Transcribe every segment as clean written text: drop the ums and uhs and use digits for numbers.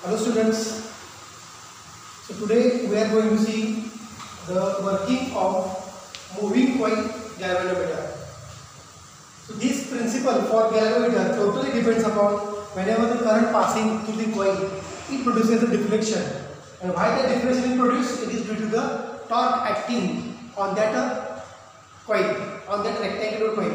Hello students, so today we are going to see the working of moving coil galvanometer. So this principle for galvanometer totally depends upon whenever the current passing through the coil, it produces a deflection. And why the deflection is produced? It is due to the torque acting on that coil, on that rectangular coil.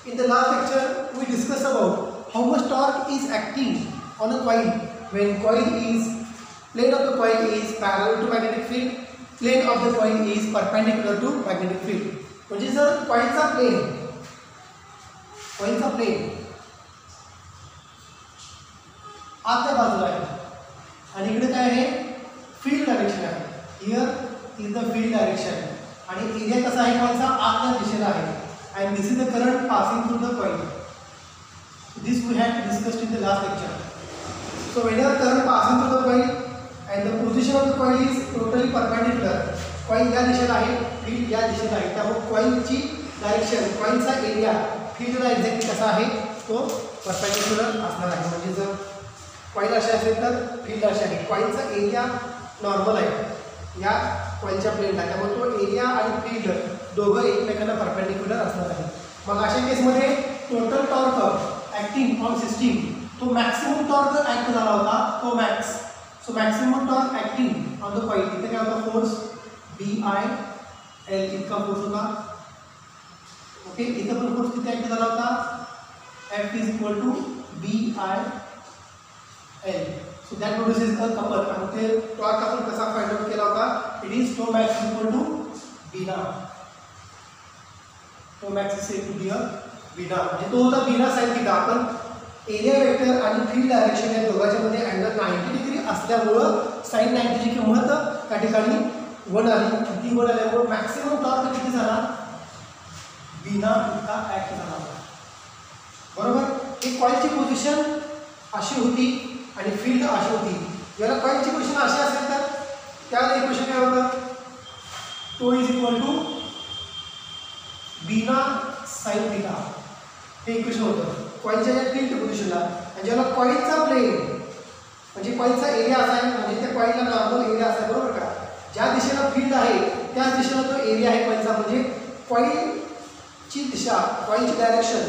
In the last lecture, we discussed about how much torque is acting on a coil when plane of the coil is parallel to magnetic field, plane of the coil is perpendicular to magnetic field. म्हणजे जर कॉइलचा plain आतल्या बाजूला आहे आणि इकडे काय आहे field direction आहे. Here is the field direction आणि एरिया कसा आहे कॉइलचा आतल्या दिशेला आहे and this is the current passing through the coil. This we had discussed in the last lecture. So whenever current passing through the coil and the position of the coil is totally perpendicular, coil या दिशेला आहे, field या दिशेला आहे, त्यामुळे coilची direction, coilचा area फील्डला exactly कसा आहे तो परपेंडिक्युलर असणार आहे. म्हणजे जर coil अशी असेल तर फील्ड अशी आहे. coilचा एरिया नॉर्मल आहे या coilच्या प्लेनला, त्यामुळे तो एरिया आणि फील्ड दोघं एकमेकांना परपेंडिक्युलर असणार आहे. मग अशा केसमध्ये total torque acting on system तो मॅक्सिमम टॉर्क ॲक्ट झाला होता tau max. So maximum torque acting on the coil इथे काय होता फोर्स BIL इतका फोर्स होता. ओके, इथं पण फोर्स किती ॲक्ट झाला होता F is equal to BIL. So that produces a couple. आणि ते टॉर्क आपण कसा फाइंड आउट केला होता? It is tau max equal to BINA. Tau max is said to be a BINA. म्हणजे तो होता बीना साइन थीटा. आपण एरिया वेक्टर आणि फील्ड डायरेक्शन या दोघांच्या मध्ये अँगल 90 डिग्री असल्यामुळं साइन 90 ची किंमत त्या ठिकाणी 1 आली. किती 1 आल्यामुळे मॅक्सिमम टॉर्क किती झाला बीना इतका ॲक्ट झाला. बरोबर. एक कॉइलची पोझिशन अशी होती आणि फील्ड अशी होती. याला कॉइलची पोझिशन अशी असेल तर त्याला इक्वेशन काय होतं? Tau is equal to BINA sine theta हे इक्वेशन होतं कॉइलच्या या फील्ड पोझिशनला. आणि जेव्हा कॉइलचा प्लेन म्हणजे कॉइलचा एरिया असा आहे, म्हणजे त्या कॉइलला नॉर्मल एरिया असा आहे, बरोबर का? ज्या दिशेला फील्ड आहे त्याच दिशेला तो एरिया आहे कॉइलचा. म्हणजे कॉइलची दिशा, कॉइलची डायरेक्शन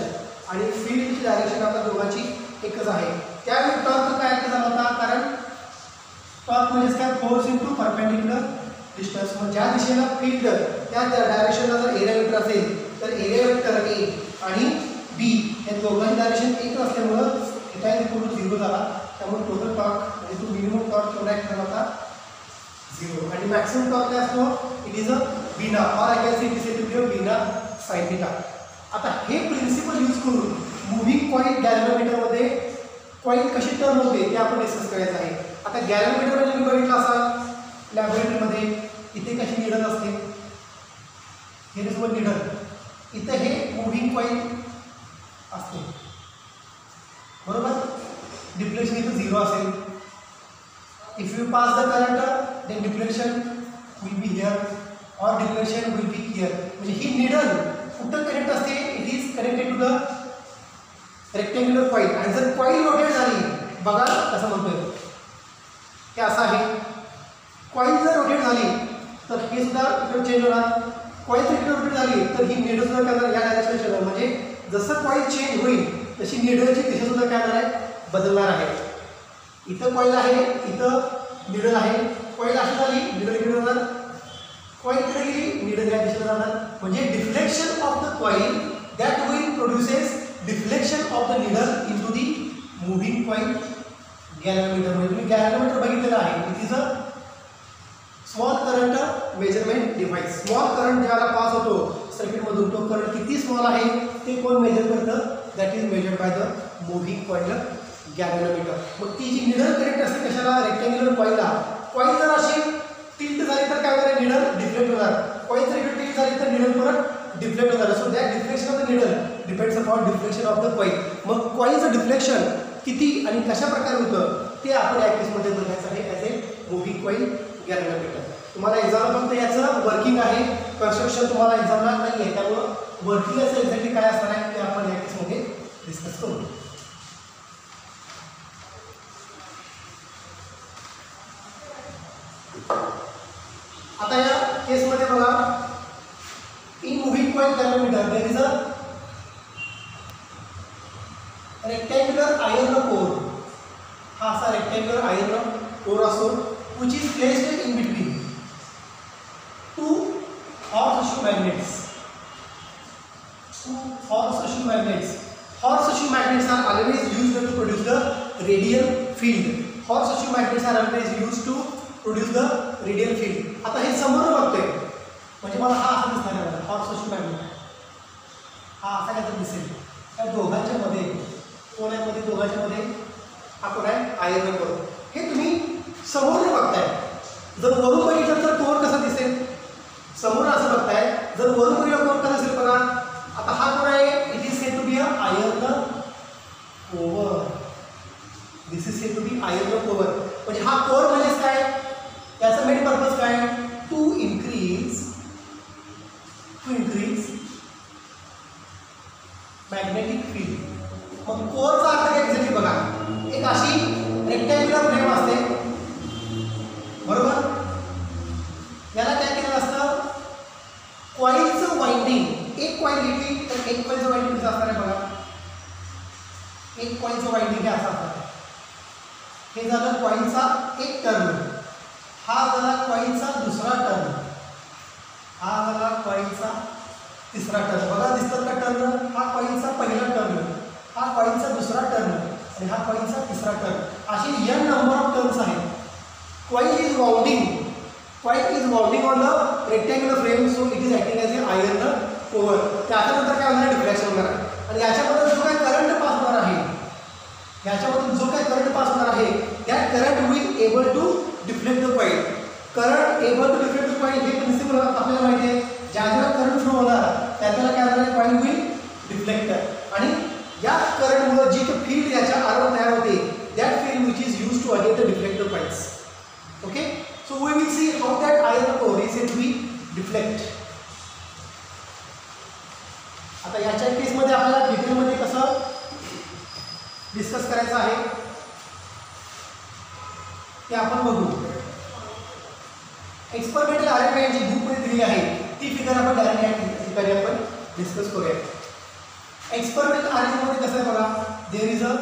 आणि फील्डची डायरेक्शन आपल्या दोघांची एकच आहे. त्यावेळी टॉर्क काय झाला होता? कारण टॉर्क म्हणजे काय? Force into perpendicular distance. मग ज्या दिशेला फील्ड त्या डायरेक्शनला जर एरिया वेक्टर असेल तर एरिया वेक्टर A आणि B हे दोघांची डायरेक्शन एक असल्यामुळं थीटा इज इक्वल टू 0 झाला. त्यामुळे टोटल टॉर्क म्हणजे तो मिनिमम टॉर्क केवढा ॲक्ट झाला होता? 0. आणि मॅक्सिमम टॉर्क काय असतो? It is a BINA or I can say it is said to be a BINA sine theta. आता हे प्रिन्सिपल यूज करून मूव्हिंग कॉइल गॅल्व्हनोमीटरमध्ये कॉइल कशी टर्न होते ते आपण डिस्कस करायचं आहे. आता गॅल्व्हनोमीटरमध्ये तुम्ही बघितलं असाल लॅबोरेटरीमध्ये इथे कशी निडल असते, हे नसतं निडल. इथं हे मूव्हिंग कॉइल असते, बरोबर. डिफ्लेक्शन इथं 0 असेल. If you pass the current then deflection will be here or deflection will be here. म्हणजे ही निडल कुठं कनेक्ट असते? It is connected to the rectangular coil. आणि जर कॉइल रोटेट झाली, बघा कसं म्हणतोय हे असं आहे. कॉइल जर रोटेट झाली तर हे सुद्धा इकडे चेंज होणार. कॉइल जर इकडे रोटेट झाली तर ही निडल सुद्धा काय होणार? या डायरेक्शन चेंज होणार. म्हणजे जसं कॉइल चेंज होईल तशी निडलची दिशा सुद्धा काय होणार आहे? बदलणार आहे. इथं कॉइल आहे, इथं निडल आहे. कॉइल अशी झाली, निडल इकडे जाणार. कॉइल इकडे गेली, निडल या दिशेला जाणार. म्हणजे deflection of the coil that will produces deflection of the needle into the moving coil galvanometer. म्हणजे तुम्ही गॅल्व्हनोमीटर बघितलेलं आहे. It is a small current measurement device. Small current ज्याला पास होतो सर्किटमधून, तो करंट किती स्मॉल आहे ते कोण मेजर करतं? That is measured by the moving coil galvanometer. मग ती जी निडल कनेक्ट असते कशाला? रेक्टँग्युलर कॉइलला. कॉइल जर अशी टिल्ट झाली तर काय होणार? निडल डिफ्लेक्ट होणार. कॉइल जर इकडे टिल्ट झाली तर निडल परत डिफ्लेक्ट होणार. So that deflection of the needle depends upon deflection of the coil. मग कॉइलचं डिफ्लेक्शन किती आणि कशा प्रकारे होतं ते आपण या केसमध्ये बघायचं आहे ॲज ए मूव्हिंग कॉइल गॅल्व्हनोमीटर. तुम्हाला एक्झाम फक्त याचं वर्किंग आहे, कन्स्ट्रक्शन तुम्हाला एक्झामला नाही आहे. त्यामुळं वर्किंग याचं एक्झॅक्टली काय असणार आहे ते आपण या केसमध्ये डिस्कस करू. केसमध्ये बघा, in moving coil thermometer there is a rectangular iron core. हा असा रेक्टँग्युलर आयर्न कोर असतो which is placed in between two horseshoe magnets. Two horseshoe magnets. Horseshoe magnets are always used to produce the radial field. Horseshoe magnets are always used to produce the radial field. आता हे समोर बघतोय म्हणजे मला हा असा दिसणार आहे, horseshoe magnet हा असा काहीतरी दिसेल. त्या दोघांच्या मध्ये कोणामध्ये दोघांच्या मध्ये हा कोण आहे, आयर्न कोर. हे तुम्ही समोर बघताय. जर वरून बघितलं तर कोर कसा दिसेल, समोर असं बघताय. जर वरून बघितलं कोर कसा दिसेल बघा. आता हा कोण आहे, it is said to be a iron core. This is said to be iron core. म्हणजे हा कोर म्हणजे काय, याचा मेन पर्पज काय, टू इन्क्रीज मॅग्नेटिक फील्ड. मग कोरचा अर्थ काय एक्झॅक्टली बघा, एक अशी रेक्टँग्युलर फ्रेम असते बरोबर. याला काय केलेलं असतं, कॉइलचं वाइंडिंग. एक कॉइल घेतली तर एक कॉइलचं वाइंडिंग कसं असणार आहे बघा. एक कॉइलचं वाइंडिंग हे असं असणार. हे झालं कॉइलचा एक टर्न, हा झाला कॉइलचा दुसरा टर्न, हा झाला कॉइलचा तिसरा टर्न. बघा दिसतात का टर्न, हा कॉइलचा पहिला टर्न, हा कॉइलचा दुसरा टर्न आणि हा कॉइलचा तिसरा टर्न. अशी n नंबर ऑफ टर्न्स आहेत. Coil is wounding on the rectangular frame, so it is acting as a iron core. त्याच्यानंतर काय होणार, डिफ्लेक्शन होणार आहे. आणि याच्यामधून जो काय करंट पास होणार आहे, याच्यामधून जो काय करंट पास होणार आहे, that current will able to deflect the coil. Current able to deflect the coil हे प्रिन्सिपल आपल्याला माहिती आहे. ज्याला करंट फ्लो होणार त्याला काय होणार आहे, कॉइल विल डिफ्लेक्ट. आणि या करंटमुळे जी फील्ड याच्या अराउंड तयार होते, that field which is use to again the deflect the coils. Okay, so we will see how that iron core is said to be deflect. आता याच्या केस मध्ये आपल्याला डिटेल मध्ये कसं डिस्कस करायचं आहे ते आपण बघू. एक्सपेरिमेंटल अरेंजमेंट जी बुक मध्ये दिली आहे ती फिगर आपण डायरेक्ट या ठिकाणी आपण डिस्कस करूया. एक्सपेरिमेंटल अरेंजमेंट मध्ये कसं आहे बघा, there is a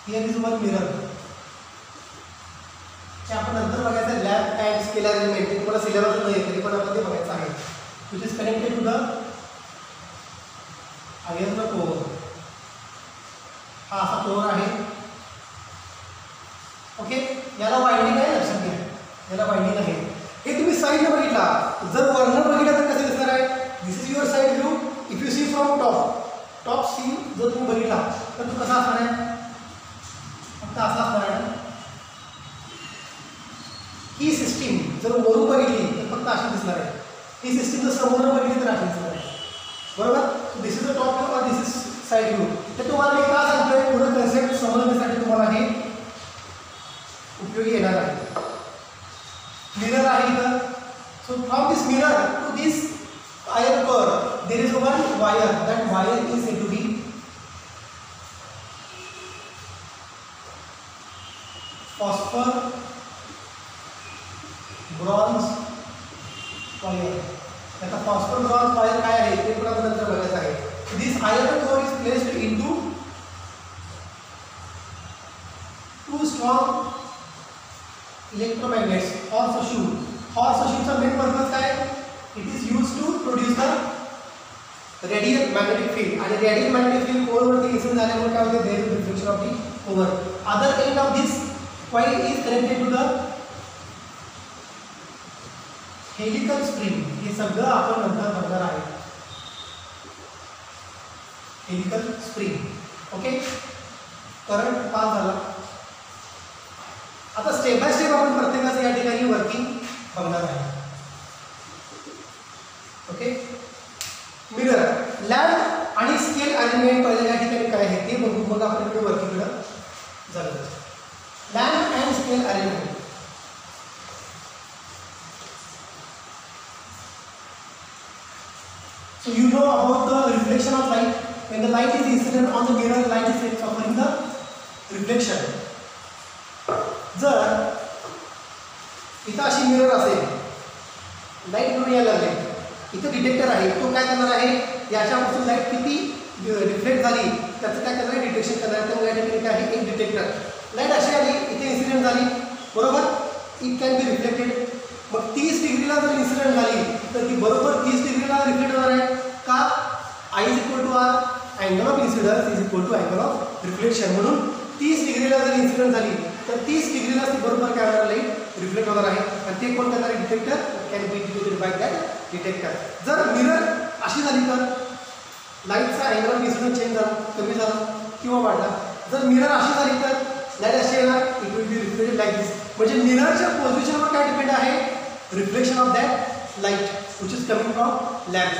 here is one mirror. हे आपण नंतर बघायचं, लॅब अँड स्केलर एलिमेंट. ते तुम्हाला सिलेबस नाही तरी पण आपण ते बघायचं आहे. Which is connected to the iron core. हा असा कोर आहे. ओके, याला वाइंडिंग आहे, लक्षात घ्या याला वाइंडिंग आहे. हे तुम्ही साईडला बघितला, जर वरनं बघितलं तर कसं दिसणार आहे, this is your side view. If you see from top see जर तुम्ही बघितला तर तो कसा असणार आहे, फक्त असा असणार आहे. ही सिस्टीम जर वरून बघितली तर फक्त अशी दिसणार आहे. ही सिस्टीम जर समोर बघितली तर अशी दिसणार आहे बरोबर. दिस इज द टॉप व्ह्यू और दिस इज साइड व्ह्यू. तर तुम्हाला मी का सांगतोय, पुढे कन्सेप्ट समजण्यासाठी तुम्हाला हे उपयोगी येणार आहे. मिरर आहे इथं. So from this mirror to this iron core there is one wire. That wire is said to be phosphor bronze wire. आता phosphor bronze wire काय आहे ते पण आपण नंतर बघायचं आहे. This iron core is placed into two strong electromagnets. Horseshoe चा मेन पर्पज काय, it is used to produce the radial magnetic field. आणि रेडियल मॅग्नेटिक फील्ड कोर वरती इन्सिडेंट झाल्यामुळे काय होते, there is reflection of the core. Other end of this coil is connected to the helical spring. हे सगळं आपण नंतर बघणार आहे. Helical spring. Okay, current pass झाला. आता स्टेप बाय स्टेप आपण प्रत्येकाचं या ठिकाणी वर्किंग बघणार आहे. ओके, मिरर, लॅम्प आणि स्केल अरेंजमेंट पहिले या ठिकाणी काय आहे ते बघू, मग आपण इकडे वर्किंगकडे जाऊ. Lamp and scale arrangement. So you know about the reflection of light. When the light is incident on the mirror, light is suffering the reflection. जर अशी मिरर असेल, लाईट म्हणून यायला लागले, इथं डिटेक्टर आहे, तो काय करणार आहे, याच्यापासून लाईट किती रिफ्लेक्ट झाली त्याचं काय करणार आहे, डिटेक्शन करणार आहे. त्यामुळे या ठिकाणी काय आहे, एक डिटेक्टर. लाईट अशी आली, इथे इन्सिडेंट झाली, बरोबर, इट कॅन बी रिफ्लेक्टेड. मग 30 डिग्रीला जर इन्सिडेंट झाली तर ती बरोबर 30 डिग्रीला रिफ्लेक्ट होणार आहे का, I is equal to R, angle of incidence is equal to angle of reflection. म्हणून 30 डिग्रीला जर इन्सिडेंट झाली तर 30 डिग्रीला ती बरोबर काय होणार, लाईट रिफ्लेक्ट होणार आहे. आणि ते कोण करणार आहे, detector, can be indicated by that detector. जर मिरर अशी झाली तर लाईटचा अँगल ऑफ इन्सिडन्स चेंज झाला, कमी झाला किंवा वाढला. जर मिरर अशी झाली तर लाईट अशी येणार, it will be reflected like this. म्हणजे मिररच्या पोझिशनवर काय डिपेंड आहे, reflection of that light which is coming from lamp.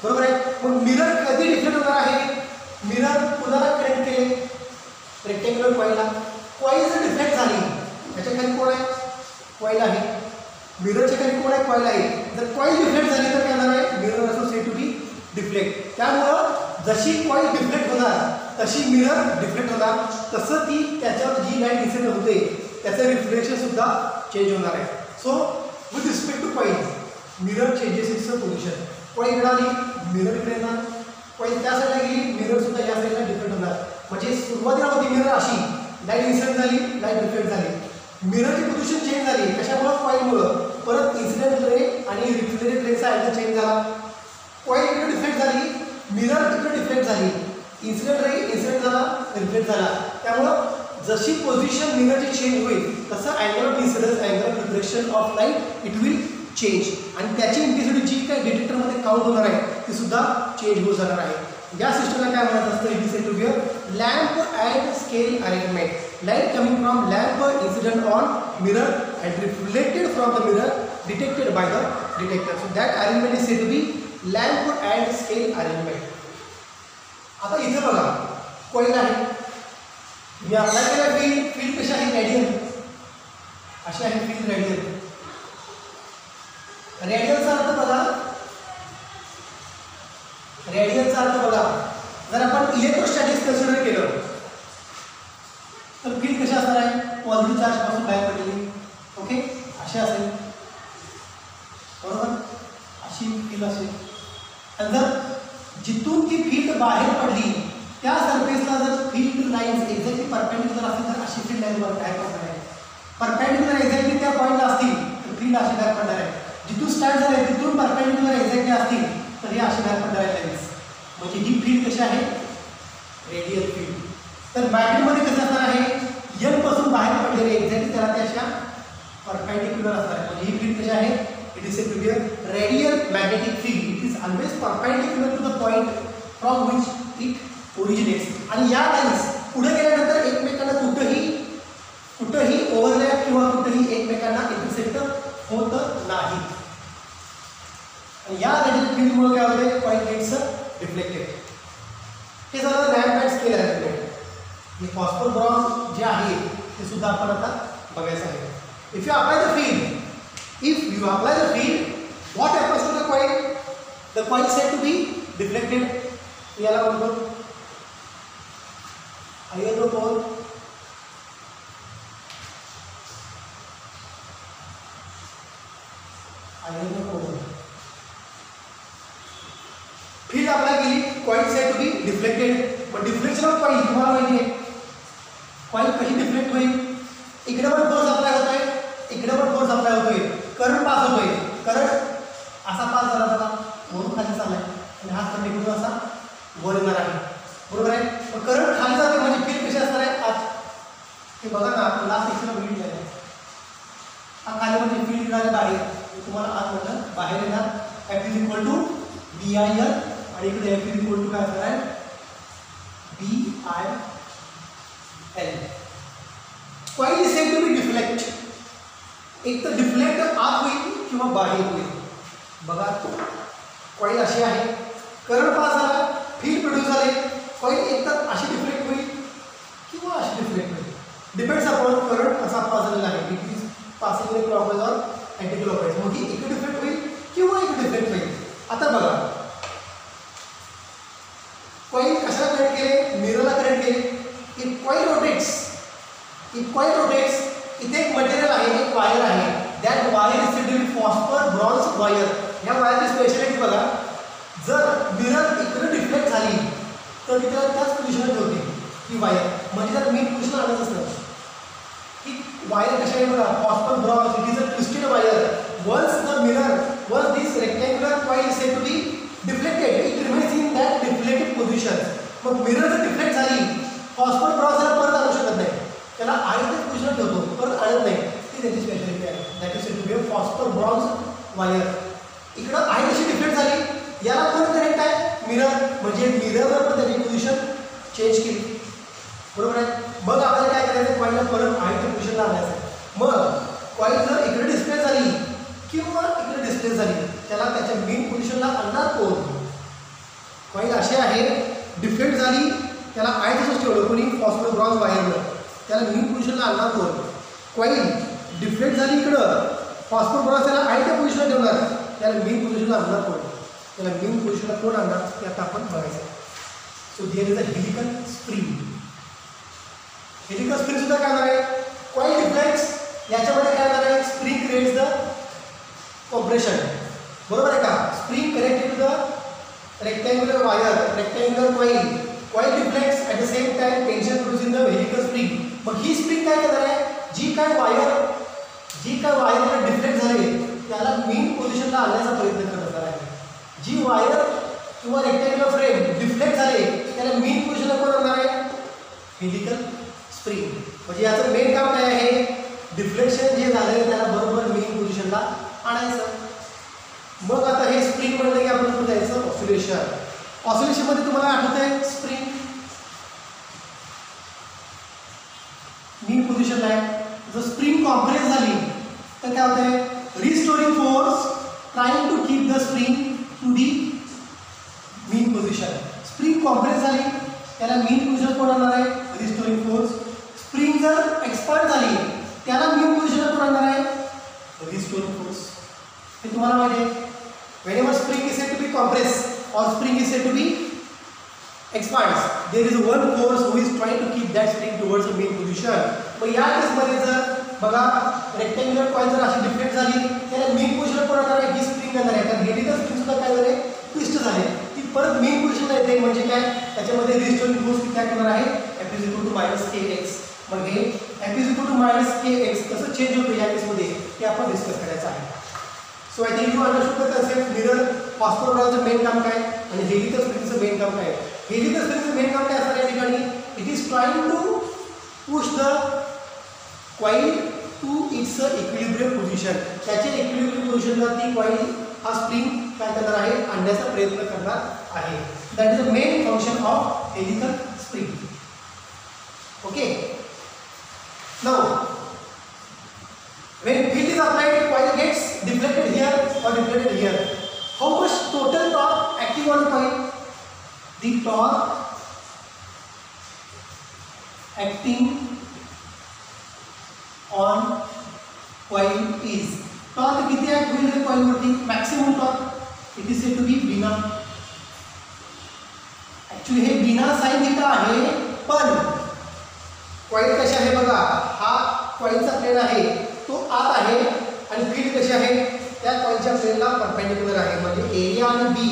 बरोबर आहे. मग मिरर कधी डिफ्लेक्ट होणार आहे, मिरर पुन्हा कनेक्ट केले रेक्टेंग्युलर कॉईलला, कॉईल जर डिफ्लेक्ट झाली, याच्या खाली कोण आहे, कॉईल आहे, मिररच्या खाली कोण आहे, कॉईल आहे. जर कॉईल डिफ्लेक्ट झाली तर काय होणार आहे, mirror associate to be deflect. त्यामुळं जशी कॉईल डिफ्लेक्ट होणार तशी मिरर डिफ्लेक्ट होणार, तसं ती त्याच्यावर जी लाईट इन्सिडेंट होते त्याचं रिफ्लेक्शन सुद्धा चेंज होणार आहे. So with respect to coil mirror changes its position. Coil इकडे आली, मिरर इकडे येणार, कॉईल त्या साईडला गेली, मिरर सुद्धा या साईडला डिफ्लेक्ट होणार. म्हणजे सुरुवातीला होती मिरर अशी, लाईट इन्सिडेंट झाली, लाईट रिफ्लेक्ट झाली, मिररची पोझिशन चेंज झाली, कशामुळं, कॉईलमुळं. परत इन्सिडेंट रे आणि रिफ्लेक्टेड रेचा अँगल चेंज झाला, कॉईल इकडे डिफ्लेक्ट झाली, मिरर इकडे डिफ्लेक्ट झाली, इन्सिडेंट रे इन्सिडेंट झाला, रिफ्लेक्ट झाला. त्यामुळं जशी पोझिशन मिररची चेंज होईल तसं angle of incidence, angle of reflection of light it will change. आणि त्याची इंटेन्सिटी जी काय डिटेक्टरमध्ये काउंट होणार आहे ती सुद्धा चेंज होत जाणार आहे. या सिस्टमला काय म्हणत असतं, it is said to be a lamp and scale arrangement. Light coming from lamp incident on mirror and reflected from the mirror detected by the detector. So that arrangement is said to be lamp and scale arrangement. आता इथे बघा coil आहे, मी apply केला field कशी आहे, radial अशी आहे field, radial. रेडियलचा अर्थ बघा, रेडियलचा अर्थ बघा, जर आपण इलेक्ट्रोस्टॅटिक्स कन्सिडर केलं तर फील्ड कशी असणार आहे, पॉझिटिव्ह चार्ज पासून बाहेर पडलेली, ओके, अशी असेल, बरोबर, अशी फील्ड असेल. आणि जर जिथून ती फील्ड बाहेर पडली त्या सरफेसला जर फील्ड लाईन्स एक्झॅक्टली परपेंडिक्युलर असतील तर अशी फील्ड लाईन काय करणार आहे, परपेंडिक्युलर एक्झॅक्टली त्या पॉईंटला असतील तर फील्ड अशी बाहेर पडणार आहे. जिथून स्टार्ट झाले तिथून परपेंडिक्युलर एक्झॅक्टली असतील तर हे अशी बाहेर पडणार आहे लाईन्स. म्हणजे ही फील्ड कशी आहे, रेडियल फील्ड. तर मॅग्नेटमध्ये कसं असणार आहे, एन पासून बाहेर पडलेले एक्झॅक्टली त्याला त्या अशा परपेंडिक्युलर असणार आहे. म्हणजे ही फील्ड कशी आहे, it is said to be a radial magnetic field. It is always perpendicular to the point from which it originates. आणि या लाईन्स पुढे गेल्यानंतर एकमेकांना कुठंही ओव्हरलॅप किंवा कुठेही एकमेकांना इंटरसेक्ट होत नाही. आणि या रेडियल फील्डमुळे काय होते, पॉइंट गेट्स रिफ्लेक्टेड. हे झालं लॅम्प अँड स्केल अरेंजमेंट. आणि फॉस्फर ब्रॉन्झ जे आहे ते सुद्धा आपण आता बघायचं आहे. If you apply the field, what happens to the coil? The coil is said to be deflected. याला म्हणतो आयनोपोल. फील्ड अप्लाय केली, coil said to be deflected. पण डिफ्लेक्शन ऑफ कॉईल तुम्हाला माहिती आहे, कॉईल कशी डिफ्लेक्ट होईल, इकडे पण फोर्स अप्लाय होतोय, इकडे पण फोर्स अप्लाय होतोय, करंट पास होतोय, करंट असा पास झाला त्याला वरून खाली चाललाय आणि हा कंटिन्यू असा वर येणार आहे, बरोबर आहे. पण करंट खाली जाते म्हणजे फील्ड कशी असणार आहे, आज हे बघा ना, आपण लास्ट एक्सला बघितलं आहे, हा खाली म्हणजे फील्ड येणार बाहेर, तुम्हाला आज म्हटलं बाहेर येणार, F is equal to BIL आणि इकडे F इज इक्वल टू काय असणार आहे, BIL. Coil is said to be deflect. एक तर डिफ्लेक्ट आत होईल किंवा बाहेर होईल. बघा कॉईल अशी आहे, करंट पास झाला, फील्ड प्रोड्यूस झाले, कॉईल एक तर अशी डिफ्लेक्ट होईल किंवा अशी डिफ्लेक्ट होईल, डिपेंड्स अपॉन करंट कसा पास झालेला आहे. It is passing in clockwise और अँटी क्लॉकवाईज. मग ही इकडे डिफ्लेक्ट होईल किंवा इकडे डिफ्लेक्ट होईल. आता बघा कॉईल कशाला कनेक्ट केले, मिररला कनेक्ट केले. इफ कॉईल रोटेट्स, इथे एक मटेरियल आहे, एक वायर आहे, that wire is said to be phosphor bronze wire. या वायरची स्पेशालिटी बघा, जर मिरर इकडे डिफ्लेक्ट झाली तर तिथे त्याच पोझिशनला ठेवते ही वायर, म्हणजे जर मेन पोझिशन आणायचं असतं की वायर कशा आहे बघा, phosphor bronze, it is a twisted wire. Once this rectangular coil is said to be deflected, it remains in that deflected position. मग मिरर जर डिफ्लेक्ट झाली, फॉस्फर ब्रॉन्झला परत आणू शकत नाही, त्याला आयतच पोझिशन ठेवतो, परत आणत नाही. ती त्याची स्पेशालिटी आहे. That is said to be a phosphor bronze wire. इकडं आय कशी डिफ्लेक्ट झाली, याला पण कनेक्ट आहे मिरर, म्हणजे मिररवर पण त्याची पोझिशन चेंज केली. बरोबर आहे. मग आपल्याला काय करायचं, कॉईलला परत आयच्या पोझिशनला आणायचं. मग कॉईल जर इकडे डिस्प्ले झाली किंवा इकडे डिस्प्ले झाली, त्याला त्याच्या मेन पोझिशनला आणणार कोण. कॉईल अशी आहे, डिफ्लेक्ट झाली, त्याला आय तसंच ठेवलं कोणी, फॉस्फर ब्रॉन्झ वायरनं, त्याला मेन पोझिशनला आणणार कोण. कॉईल डिफ्लेक्ट झाली इकडं, फॉस्फर ब्रॉन्झ त्याला आयच्या पोझिशनला ठेवणार, त्याला मेन पोझिशनला आणणार कोण, त्याला मेन पोझिशनला कोण आणणार ते आता आपण बघायचं. So there is a helical spring. Helical spring सुद्धा काय होणार आहे, कॉईल डिफ्लेक्ट्स, याच्यामध्ये काय होणार आहे, स्प्रिंग क्रिएट्स द कॉम्प्रेशन. बरोबर आहे का. Spring connected to the rectangular wire, rectangular coil deflects at the same time tension produce in the helical spring. मग ही स्प्रिंग काय करणार आहे, जी काय वायर डिफ्लेक्ट झाले त्याला मेन पोझिशनला आणण्याचा प्रयत्न करत आहे. जी वायर किंवा रेक्टँग्युलर फ्रेम डिफ्लेक्ट झाले त्याला मेन पोझिशनला कोण आणणार आहे, हेलिकल स्प्रिंग. म्हणजे याचं मेन काम काय आहे, डिफ्लेक्शन जे झालं त्याला बरोबर मेन पोझिशनला आणायचं. मग आता हे स्प्रिंग म्हणलं की आपण कुठे जायचं, ऑसिलेशन. ऑसिलेशनमध्ये तुम्हाला आठवत आहे स्प्रिंग मेन पोझिशनला आहे. जर स्प्रिंग कॉम्प्रेस झाली तर काय होतंय, restoring force trying to keep the spring to the main position. Spring compress झाली त्याला मेन पोझिशन कोण आणणार आहे, रिस्टोरिंग फोर्स. स्प्रिंग जर एक्सपांड झाली त्याला मेन पोझिशन कोण आणणार आहे, रिस्टोरिंग फोर्स. हे तुम्हाला माहिती आहे. whenever spring is said to be compress or spring is said to be expands, there is one force who is trying to keep that spring towards the main position. मग या केसमध्ये जर बघा rectangular coil जर अशी deflect झाली त्याला main position कोण आणणार आहे, ही स्प्रिंग आणणार आहे. कारण हेलिकल स्प्रिंग सुद्धा काय झाले, ट्विस्ट झाले, ती परत मेन पोझिशनला येते. म्हणजे काय, त्याच्यामध्ये रिस्टोरिंग फोर्स किती करणार आहे, F is equal to -kx. मग हे F is equal to -kx कसं चेंज होतं या केसमध्ये ते आपण डिस्कस करायचं आहे. So I think you understood the concept. Mirror, phosphor ब्रॉन्झचं मेन काम काय आणि हेलिकल स्प्रिंगचं मेन काम काय. हेलिकल स्प्रिंगचं मेन काम काय असणार या ठिकाणी, it is trying to push the coil to its equilibrium position. त्याच्या इक्विलिब्रियम पोझिशनला ती कॉईल हा स्प्रिंग काय करणार आहे, आणण्याचा प्रयत्न करणार आहे. That is the main function of helical spring. Okay. Now when field is applied, coil gets deflected here or deflected here. How much total torque acting on coil? The torque acting on coil is, torque किती act होईल coil वरती, maximum torque. It is said to be BINA. Actually हे BINA sine theta आहे, पण coil कशी आहे बघा, हा कॉइलचा प्लेन आहे तो आत आहे आणि फील्ड कशी आहे, त्या कॉइलच्या प्लेनला परपेंडिक्युलर आहे. म्हणजे एरिया आणि बी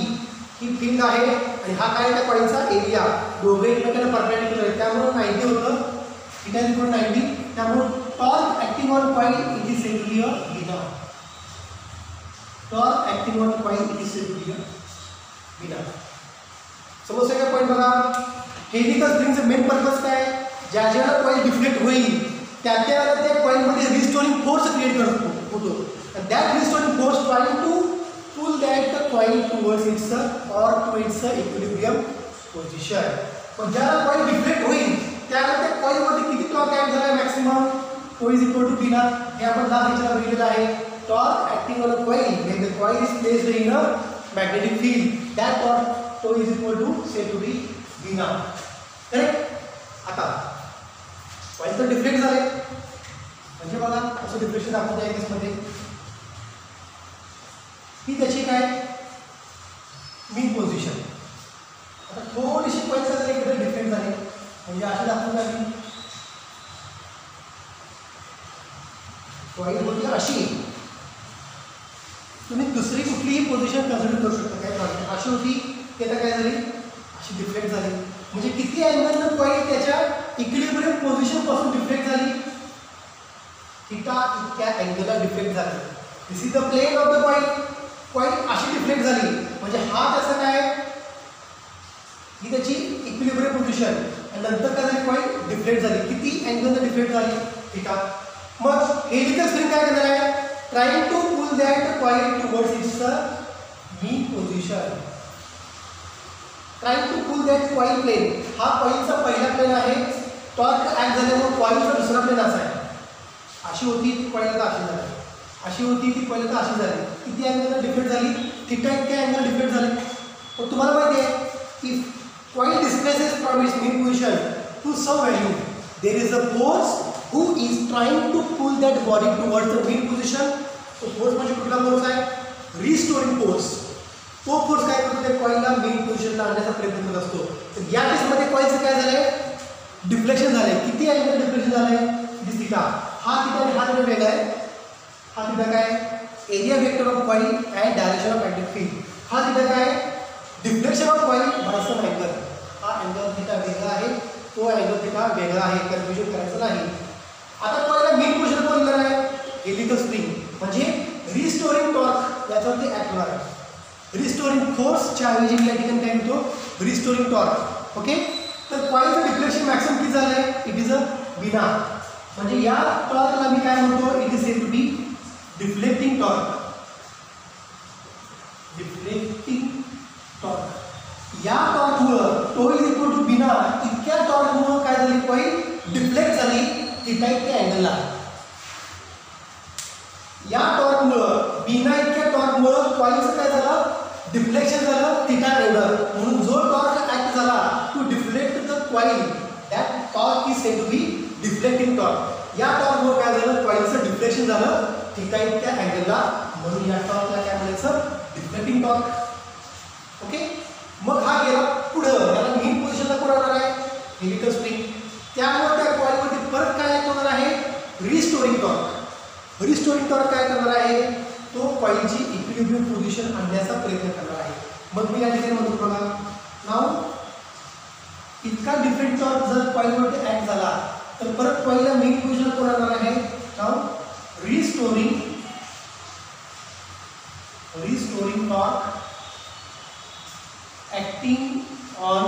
ही फील्ड आहे आणि हा काय त्या कॉइलचा एरिया, दोघे एकमेकांना परपेंडिक्युलर आहे. त्यामुळे 90 होतं, थीटा इज इक्वल टू 90. त्यामुळे torque acting on coil it is said to be a beta. Torque acting on coil it is said to be a beta. समजतंय का पॉईंट बघा. हेलिकल स्प्रिंगचं मेन पर्पज काय, ज्या ज्याला कॉइल डिफ्लेक्ट होईल त्या कॉइलमध्ये रिस्टोरिंग फोर्स क्रिएट होतो. That restoring force trying to pull that coil towards its or to its equilibrium position. पण ज्याला कॉइल डिफ्लेक्ट होईल त्याला त्या कॉइलमध्ये किती टॉर्क ऍक्ट झाला maximum, tau is equal to BINA. हे आपण लास्ट लेक्चरला बघितलेलं आहे. Torque acting on a coil when the coil is placed in a magnetic field, that torque tau is equal to said to be Bina. Correct. आता coil तर deflect झाले म्हणजे बघा असं डिफ्लेक्शन दाखवतं आहे केसमध्ये. ही त्याची काय मेन पोझिशन. आता थोडीशी कॉइल जर इकडे डिफ्लेक्ट झाली म्हणजे अशी दाखवून आली कॉइल होती अशी तुम्ही दुसरी कुठलीही पोझिशन कन्सिडर करू शकता, काय प्रॉब्लेम. अशी होती ती आता काय झाली, अशी डिफ्लेक्ट झाली. म्हणजे किती अँगलनं कॉईल त्याच्या इक्विलिब्रियम पोझिशनपासून डिफ्लेक्ट झाली, थिटा इतक्या अँगलला डिफ्लेक्ट झाली. This is the plane of the coil. Coil अशी डिफ्लेक्ट झाली म्हणजे हा त्याचा काय, ही त्याची इक्विलिब्रियम पोझिशन आणि नंतर काय झाली, कॉईल डिफ्लेक्ट झाली. किती अँगलनं डिफ्लेक्ट झाली, थिटा. मग हेलिकल स्प्रिंग काय करणार आहे, trying to pull that coil towards its mean position. Trying to pull that coil plane. हा कॉईलचा पहिला प्लेन आहे. टॉर्क ऍक्ट झाल्यामुळे कॉईलचा दुसरा प्लेन असा आहे. अशी होती ती कॉईल आता अशी झाली, अशी होती ती कॉईल आता अशी झाली. किती अँगल डिफ्लेक्ट झाली, थिटा इतक्या अँगल डिफ्लेक्ट झाली. पण तुम्हाला माहिती आहे की coil displaces from its mean position to some value, there is a force who is trying to pull that body towards the mean position. तो फोर्स म्हणजे कुठला फोर्स आहे, रिस्टोरिंग फोर्स. तो फोर्स काय करतो, त्या कॉईलला मेन पोझिशनला आणण्याचा प्रयत्न करत असतो. तर या केसमध्ये कॉईलचं काय झालंय, डिफ्लेक्शन झालंय. किती अँगल डिफ्लेक्शन झालंय, दिस थिटा. हा थिटा आणि हा थिटा वेगळा आहे. हा थिटा काय, area vector of coil and direction of magnetic field. हा थिटा काय, deflection of coil versus angle. हा अँगल थिटा वेगळा आहे, तो अँगल थिटा वेगळा आहे, कन्फ्युजन करायचं नाही. आता कॉईलला मेन पोझिशन कोण देणार आहे, हेलिकल स्प्रिंग. म्हणजे रिस्टोरिंग टॉर्क याच्यावरती ऍक्ट होणार आहे. रिस्टोरिंग फोर्सच्या ऐवजी मी या ठिकाणी काय म्हणतो, रिस्टोरिंग टॉर्क. ओके. तर कॉईलचं डिफ्लेक्शन मॅक्सिमम किती झालंय, इट इज अ बिना. म्हणजे या टॉर्कला मी काय म्हणतो, it is said to be deflecting torque. Deflecting torque. या टॉर्कमुळं tau is equal to BINA इतक्या टॉर्कमुळं काय झाली, कॉईल डिफ्लेक्ट झाली थिटा इतक्या अँगलला. या टॉर्कमुळं, बिना इतक्या टॉर्कमुळं कॉईलचं काय झालं, डिफ्लेक्शन झालं थिटा एवढं. म्हणून जो टॉर्क ऍक्ट झाला to deflect the coil, that torque is said to be deflecting torque. या टॉर्कमुळं काय झालं, कॉईलचं डिफ्लेक्शन झालं थिटा इतक्या अँगलला. म्हणून या टॉर्कला काय म्हणायचं, डिफ्लेक्टिंग टॉर्क. ओके. मग हा गेला पुढं, याला मेन पोझिशनला कोण राहणार आहे, हेलिकल स्प्रिंग. त्यामुळे त्या कॉईलवरती परत काय ऍक्ट होणार आहे, रिस्टोरिंग टॉर्क. रिस्टोरिंग टॉर्क काय करणार आहे, तो कॉईलची इक्विलिब्रियम पोझिशन आणण्याचा प्रयत्न करणार आहे. मग मी या ठिकाणी म्हणतो बघा, नाव इतका डिफरंट टॉर्क जर कॉईलवरती ऍक्ट झाला तर परत कॉईलला मेन पोझिशन कोण आणणार आहे, नाव restoring torque acting on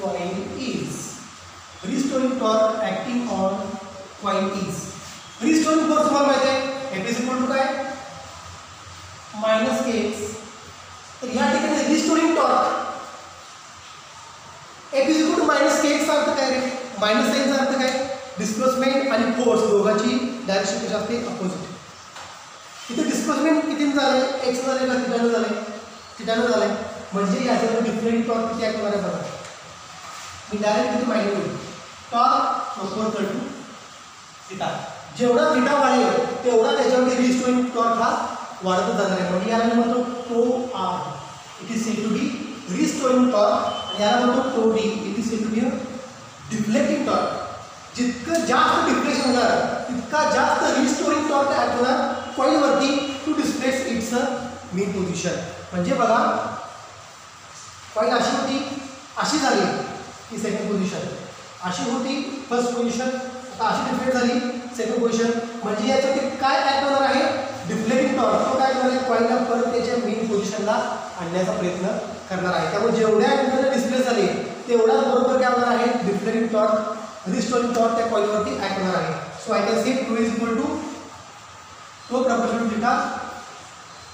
coil is. Restoring torque acting on coil is. Restoring force तुम्हाला माहिती आहे, F is equal to काय, मायनस kx. तर या ठिकाणी restoring torque F is equal to minus kx चा अर्थ काय रे, मायनस साइनचा अर्थ काय, डिस्प्लेसमेंट आणि फोर्स दोघांची डायरेक्शन कशी असते, अपोजिट. इथे डिस्प्लेसमेंट किती झालंय, x झालंय का थिटानं झालंय, थिटानं झालंय. म्हणजे याच्यावर डिफरंट टॉर्क किती ऍक्ट होणार आहे बघा. मी डायरेक्ट किती माहिती होईल, टॉर्क प्रोपोर्शनल टू थिटा. जेवढा थिटा वाढेल तेवढा त्याच्यावरती रिस्टोरिंग टॉर्क हा वाढतच जाणार आहे. म्हणजे याला म्हणतो tau R, it is said to be restoring torque. आणि याला म्हणतो tau D, it is said to be deflecting torque. जितकं जास्त डिफ्लेक्शन होणार तितका जास्त रिस्टोरिंग टॉर्क ऍक्ट होणार कॉईलवरती to displace its main position. म्हणजे बघा, कॉईल अशी होती, अशी झाली ही सेकंड पोझिशन, अशी होती फर्स्ट पोझिशन, आता अशी डिफ्लेक्ट झाली सेकंड पोझिशन. म्हणजे याच्यावरती काय ऍक्ट होणार आहे, डिफ्लेक्टिंग टॉर्क. तो काय करणार आहे, कॉईलला परत त्याच्या मेन पोझिशनला आणण्याचा प्रयत्न करणार आहे. त्यामुळे जेवढ्या अँगलला डिस्प्लेस झाले तेवढा बरोबर काय होणार आहे, डिफ्लेक्टिंग टॉर्क, रिस्टोरिंग टॉर्क त्या कॉईलवरती ऍक्ट होणार आहे. So I can say tau is equal to tau proportional to theta,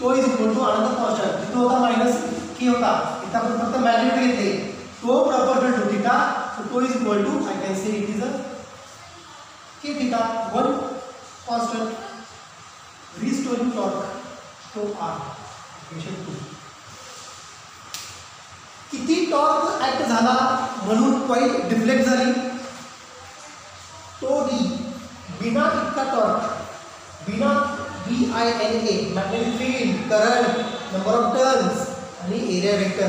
tau is equal to another constant. तिथं होता मायनस के होता, इथं आपण फक्त मॅग्नेट घेतले, तो proportional to theta. So to is equal to, I can say it is a k theta, one constant. Restoring torque to R, equation 2. किती torque act झाला म्हणून कॉईल डिफ्लेक्ट झाली, तो डी. बिना इतका टॉर्क, बिना BINA, magnetic field, current, number of turns आणि area vector,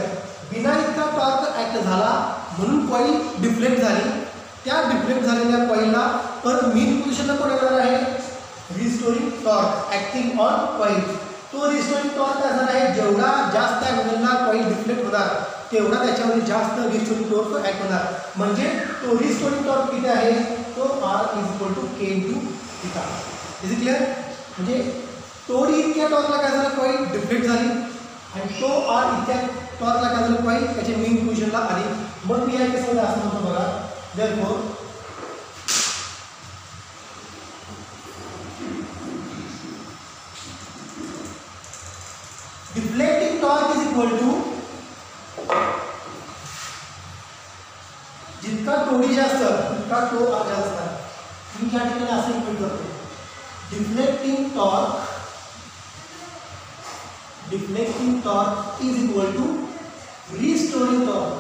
बिना इतका टॉर्क ऍक्ट झाला म्हणून कॉईल डिफ्लेक्ट झाली. त्या डिफ्लेक्ट झालेल्या कॉईलला परत मेन पोझिशनला कोण येणार आहे, restoring torque acting on coil. तो रिस्टोरिंग टॉर्क असणार आहे जेवढा जास्त अँगलला कॉईल डिफ्लेक्ट होणार तेवढा त्याच्यामध्ये जास्त रिस्टोरिंग टॉर्क ऍक्ट होणार. म्हणजे तो रिस्टोरिंग टॉर्क किती आहे तो R = K × theta. Is it clear? म्हणजे तोडी इतक्या टॉर्कला काय झालं कॉईल डिफ्लेक्ट झाली आणि तो R इतक्या टॉर्कला काय झालं कॉईल त्याच्या मेन पोझिशनला आली. मग मी या केसमध्ये असं म्हणतो बघा therefore deflecting torque is equal to जितका टोडी जास्त तितका टोक जास्त असणार. मी या ठिकाणी असं इक्वेट करतो deflecting torque is equal to restoring torque.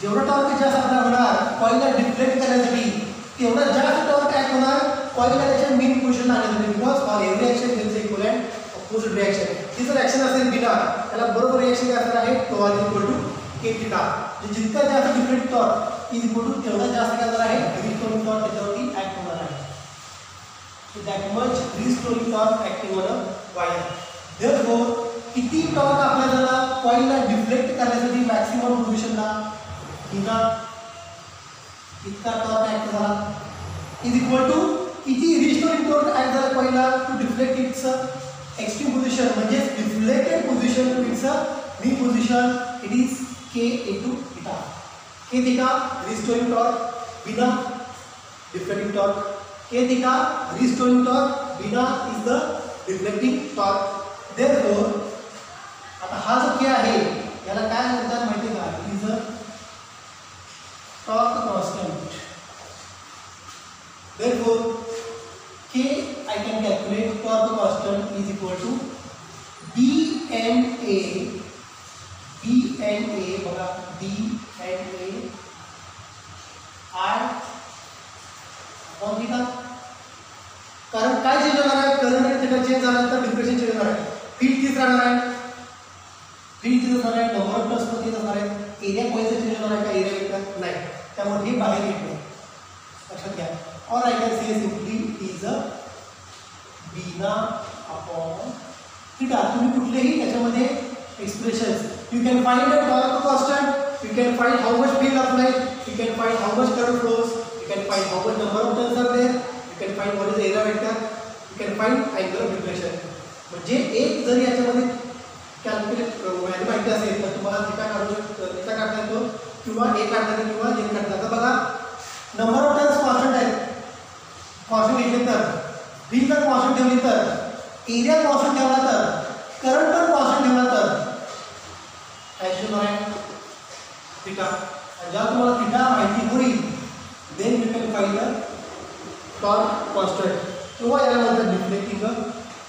जेवढा टॉर्क जास्त आपला होणार कॉईलला डिफ्लेक्ट करण्यासाठी तेवढा जास्त टॉर्क ऍक्ट होणार कॉईलला त्याच्या मेन पोझिशनला आणण्यासाठी. Because for every action there is equivalent opposite reaction. ही जर ऍक्शन असेल बिना त्याला बरोबर रिएक्शन काय असणार आहे टॉर्क = K थिटा. जितका जास्त deflect torque is equal to तेवढा जास्त काय होणार आहे रिस्टोरिंग टॉर्क त्याच्यावरती ऍक्ट होणार आहे. So that much restoring torque acting on a wire. Therefore किती टॉर्क आपल्याला कॉईलला डिफ्लेक्ट करण्यासाठी मॅक्सिमम पोझिशनला थिटा इतका टॉर्क ऍक्ट झाला इज इक्वल टू किती रिस्टोरिंग टॉर्क ऍक्ट झाला कॉईलला to deflect its extreme position म्हणजे deflected position to its main position. It is K × theta. K theta restoring torque BINA deflecting torque. K theta restoring torque BINA is the deflecting torque. Therefore आता हा जो K आहे याला काय म्हणतात माहिती का is a torque constant. Therefore, K I can calculate torque constant is equal to BNA बघा BNA I upon theta. कारण काय चेंज होणार आहे करंट आणि थिटा चेंज झाल्यानंतर डिफ्लेक्शन चेंज होणार आहे. फील्ड तीच राहणार आहे नंबर ऑफ टर्न्स पण तीच असणार आहे. एरिया कॉईलचा चेंज होणार आहे का एरिया वेक्टर नाही. त्यामुळे हे बाहेर येते लक्षात घ्या. Or I can say simply is a BNA upon theta. तुम्ही कुठलेही त्याच्यामध्ये expressions you can find a torque constant, you can find how much field applied, you can find how much current flows, you can find how much number of turns are there, you can find what is area vector, you can find angle of deflection. म्हणजे एक जर याच्यामध्ये calculate value माहिती असेल तर तुम्हाला theta काढता येतो किंवा ए काढता येतो किंवा एन काढता येतो. बघा नंबर ऑफ टर्न्स कॉन्स्टंट आहेत, कॉन्स्टंट घेतले तर फील्ड जर कॉन्स्टंट ठेवली तर एरिया कॉन्स्टंट ठेवला तर करंट पण कॉन्स्टंट ठेवला तर काय होणार आहे थिटा. जेव्हा तुम्हाला थिटा माहिती होईल then you can find the torque constant किंवा याला म्हणतात deflecting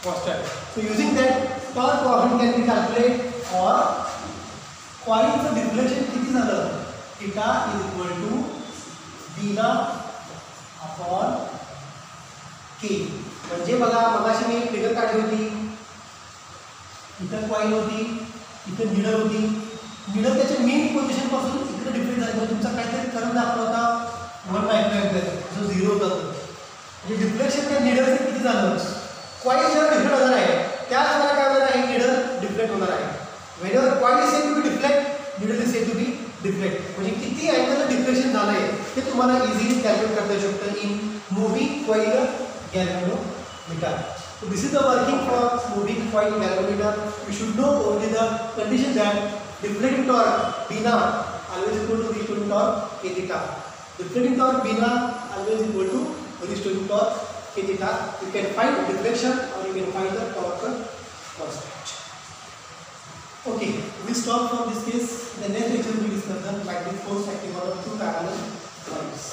constant. So using that torque constant can be calculate or कॉईलचं डिफ्लेक्शन किती झालं theta is equal to BINA upon K. म्हणजे बघा मगाशी मी फिगर काढली होती, इथं कॉईल होती, इथं निडल होती, निडल त्याच्या मेन पोझिशन पासून इकडे डिफ्लेक्ट झाली. म्हणजे तुमचा काहीतरी करंट दाखवला होता 1 मायक्रोएम्पियर जो 0 होता. म्हणजे डिफ्लेक्शन त्या निडलचं किती झालं कॉईल जेव्हा डिफ्लेक्ट होणार आहे त्याच वेळेला काय होणार आहे निडल डिफ्लेक्ट होणार आहे. Whenever coil is said to be deflect needle is said to be deflect. म्हणजे किती अँगलला डिफ्लेक्शन झालं आहे ते तुम्हाला इझिली कॅल्क्युलेट करता येऊ शकतं in moving coil galvanometer. So this is the working for moving coil galvanometer. You should know only the condition that deflecting torque Bina always equal to restoring torque K theta. Deflecting torque Bina always equal to restoring torque K theta. You can find deflection or you can find the torque constant. Okay, we stop from this case. The next lecture we will discuss the magnetic force acting on two parallel coils.